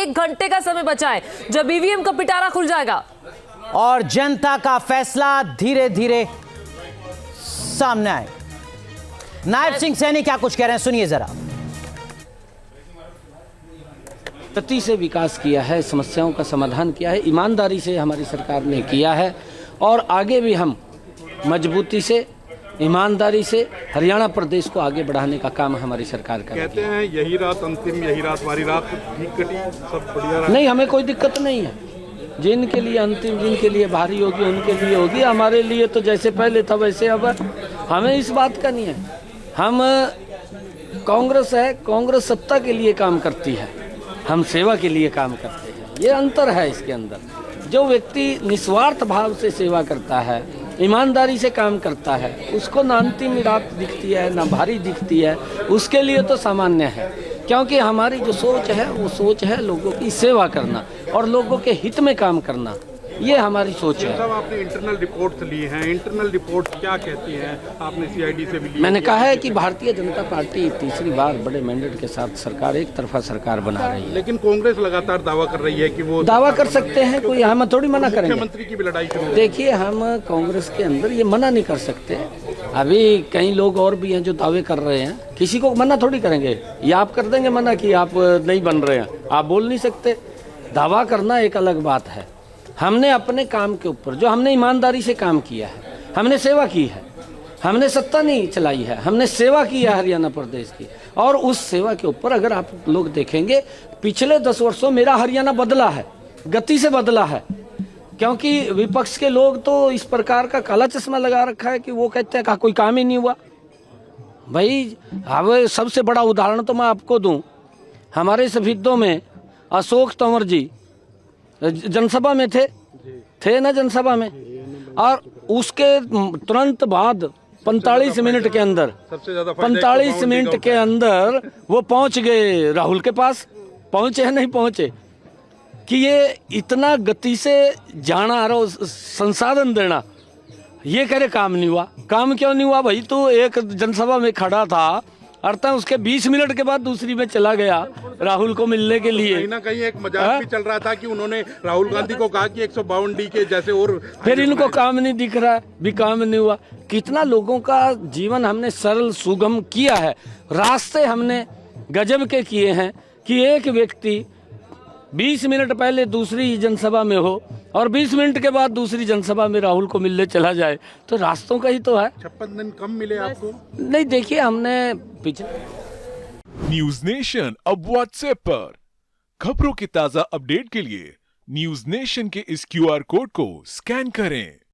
1 घंटे का समय बचा है जब ईवीएम का पिटारा खुल जाएगा और जनता का फैसला धीरे धीरे सामने आए। नायब सिंह सैनी क्या कुछ कह रहे हैं, सुनिए जरा। गति से विकास किया है, समस्याओं का समाधान किया है, ईमानदारी से हमारी सरकार ने किया है और आगे भी हम मजबूती से, ईमानदारी से हरियाणा प्रदेश को आगे बढ़ाने का काम हमारी सरकार कर रही है। कहते हैं यही रात अंतिम, यही रात वारी रात ठीक कटी, सब बढ़िया रहा। नहीं, हमें कोई दिक्कत नहीं है। जिनके लिए अंतिम, जिनके लिए भारी होगी उनके लिए होगी, हमारे लिए तो जैसे पहले था वैसे अब हमें इस बात का नहीं है। हम कांग्रेस है, कांग्रेस सत्ता के लिए काम करती है, हम सेवा के लिए काम करते हैं। ये अंतर है इसके अंदर। जो व्यक्ति निस्वार्थ भाव से सेवा करता है, ईमानदारी से काम करता है, उसको ना अंतिम रात दिखती है ना भारी दिखती है, उसके लिए तो सामान्य है। क्योंकि हमारी जो सोच है वो सोच है लोगों की सेवा करना और लोगों के हित में काम करना, ये हमारी सोच है। साहब, आपने इंटरनल रिपोर्ट्स ली हैं, इंटरनल रिपोर्ट्स क्या कहती हैं? आपने सीआईडी से भी ली? मैंने कहा है कि भारतीय जनता पार्टी तीसरी बार बड़े मैंडेट के साथ सरकार, एक तरफा सरकार बना रही है। लेकिन कांग्रेस लगातार दावा कर रही है कि वो दावा कर सकते हैं, कोई हम थोड़ी मना करेंगे। मुख्यमंत्री की भी लड़ाई शुरू। देखिए, हम कांग्रेस के अंदर ये मना नहीं कर सकते। अभी कई लोग और भी हैं जो दावे कर रहे हैं, किसी को मना थोड़ी करेंगे। ये आप कर देंगे मना कि आप नहीं बन रहे हैं, आप बोल नहीं सकते। दावा करना एक अलग बात है। हमने अपने काम के ऊपर, जो हमने ईमानदारी से काम किया है, हमने सेवा की है, हमने सत्ता नहीं चलाई है, हमने सेवा की है हरियाणा प्रदेश की। और उस सेवा के ऊपर अगर आप लोग देखेंगे, पिछले 10 वर्षों मेरा हरियाणा बदला है, गति से बदला है। क्योंकि विपक्ष के लोग तो इस प्रकार का काला चश्मा लगा रखा है कि वो कहते हैं कि कोई काम ही नहीं हुआ। भाई, अब सबसे बड़ा उदाहरण तो मैं आपको दूं, हमारे सफीदों में अशोक तंवर जी जनसभा में थे ना जनसभा में, और उसके तुरंत बाद 45 मिनट के अंदर, सबसे ज्यादा 45 मिनट के अंदर वो पहुंच गए राहुल के पास। पहुंचे या नहीं पहुंचे कि ये इतना गति से जाना और संसाधन देना, ये करे काम नहीं हुआ। काम क्यों नहीं हुआ भाई? तो एक जनसभा में खड़ा था, अर्थात उसके 20 मिनट के बाद दूसरी में चला गया राहुल को मिलने के लिए। कहीं ना कहीं एक मजाक भी चल रहा था कि उन्होंने राहुल गांधी को कहा कि 152D के जैसे, और फिर इनको काम नहीं दिख रहा है, भी काम नहीं हुआ। कितना लोगों का जीवन हमने सरल सुगम किया है, रास्ते हमने गजब के किए हैं कि एक व्यक्ति 20 मिनट पहले दूसरी जनसभा में हो और 20 मिनट के बाद दूसरी जनसभा में राहुल को मिलने चला जाए, तो रास्तों का ही तो है। 56 दिन कम मिले आपको? नहीं, देखिए, हमने पिछले न्यूज नेशन अब व्हाट्सएप पर खबरों की ताजा अपडेट के लिए न्यूज नेशन के इस QR कोड को स्कैन करें।